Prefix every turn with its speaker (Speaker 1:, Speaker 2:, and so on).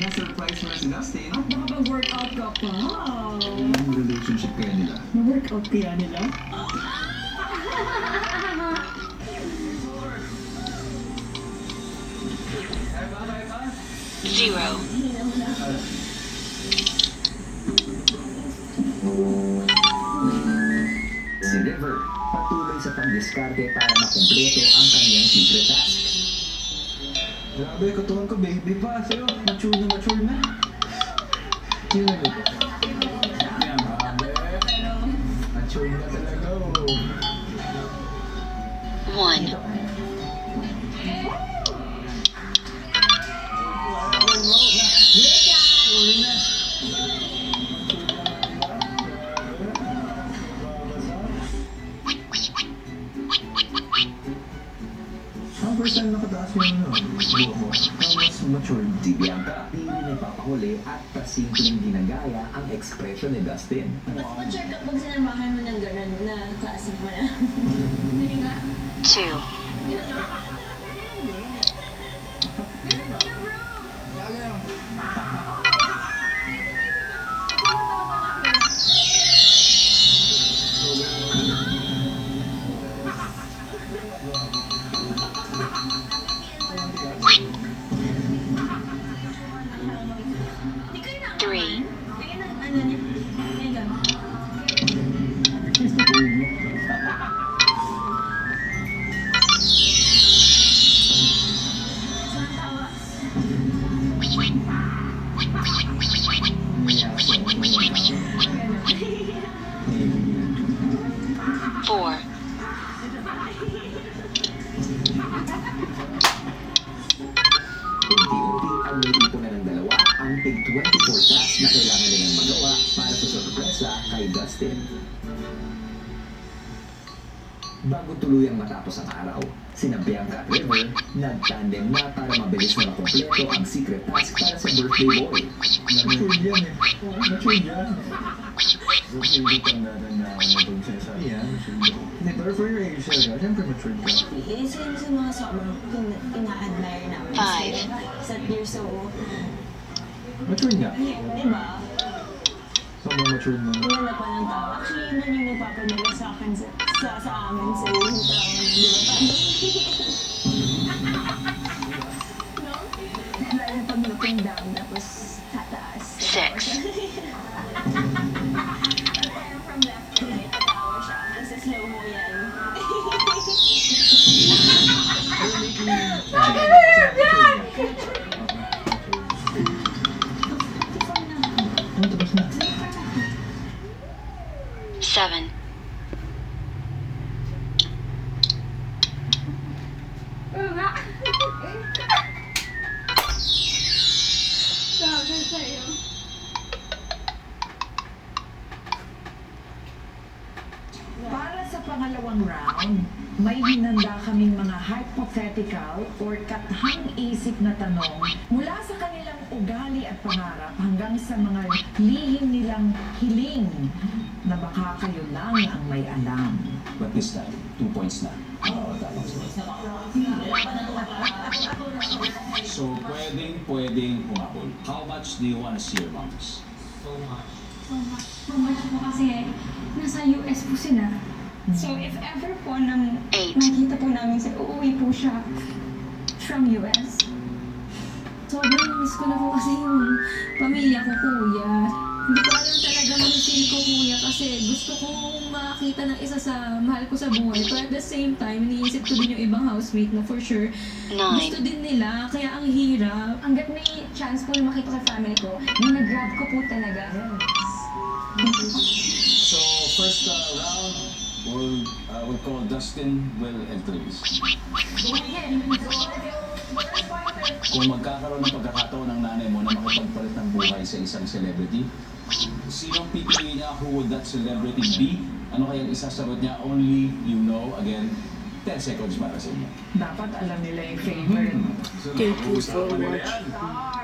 Speaker 1: na-surprise mo na si Dustin.
Speaker 2: Nakapag-workout ka pa.
Speaker 1: Yung relationship kaya nila.
Speaker 2: Na-workout kaya nila?
Speaker 3: Zero.
Speaker 4: Si River, patuloy sa pagdiskarte para makumpleto ang kanyang secret task.
Speaker 1: Grabe, katawan ko baby pa. Sa'yo, mature na. Yun na ba? Yan, grabe. Mature na talaga.
Speaker 3: One.
Speaker 1: Ang first time nakataas yung buho mo, mas mature.
Speaker 4: Si Bianca, di rin ipapahuli at pasimpleng ginagaya ang ekspresyon ni Dustin.
Speaker 2: Ba't mo check up pag sinamahan mo ng gano'n na klase mo na? Hindi nga.
Speaker 3: Two. Three. Four.
Speaker 4: Unti-unti ang naipo na ng dalawa ang tig 24 tasks na kailangan nilang magawa para sa sorpresa kay Dustin. Bago tuluyang matapos ang araw, sina Bianca at River nag-tandem na para mabilis na makompleto ang secret task para sa birthday boy.
Speaker 1: Mature yan eh. Mature yan. Kasi hindi ka na mag-obsess sa yan. Hindi, pero for your age, siyempre mature ka.
Speaker 2: Isa yun sa mga sobrang ina-admire namin.
Speaker 3: Five.
Speaker 2: Sa you're so...
Speaker 1: Mature nga.
Speaker 2: Diba?
Speaker 1: Sobrang mature mo.
Speaker 2: Yun na pa ng tao. Actually, yun yung nagpapadala sa akin sa amin sa yung taon. Di ba? No? Lalo na pag looking down, tapos tataas.
Speaker 3: Six.
Speaker 2: From left to right, tatawa siya. Tapos sa slow mo yan.
Speaker 1: Tapos na.
Speaker 3: Seven.
Speaker 2: Sabi sa'yo.
Speaker 5: Para sa pangalawang round, may hinanda kaming mga hypothetical or kathang isip na tanong mula sa kanilang ugali at pangarap hanggang sa mga lihim nilang hiling na baka kayo lang ang may alam.
Speaker 6: But this time, 2 points na. Oo, tama sila. So, pwedeng humabol. How much do you want to see your moms?
Speaker 7: So much po kasi nasa US po sila. So if ever po nang
Speaker 3: Eight.
Speaker 7: nakita po namin siya, uuwi po siya from US. Sobrang miss ko na po kasi yung pamilya ko, kuya. Hindi ko alam talaga mag-feel ko, kuya, kasi gusto kong makakita ng isa sa mahal ko sa buhay. But at the same time, iniisip ko din yung ibang housemate na for sure gusto
Speaker 3: Nine.
Speaker 7: din nila, kaya ang hirap. Hanggat may chance po na makita sa family ko, nag-grab ko po talaga.
Speaker 6: So, first round, we'll call Dustin, Will, and Travis. Kung magkakaroon ng pagkakataon ng nanay mo na makipagpalit ng buhay sa isang celebrity, sinong pipiliin niya? Who would that celebrity be? Ano kayang isasagot niya? Only you know. Again, 10 seconds para sa inyo.
Speaker 5: Dapat alam nila yung favorite.
Speaker 1: Thank you so much.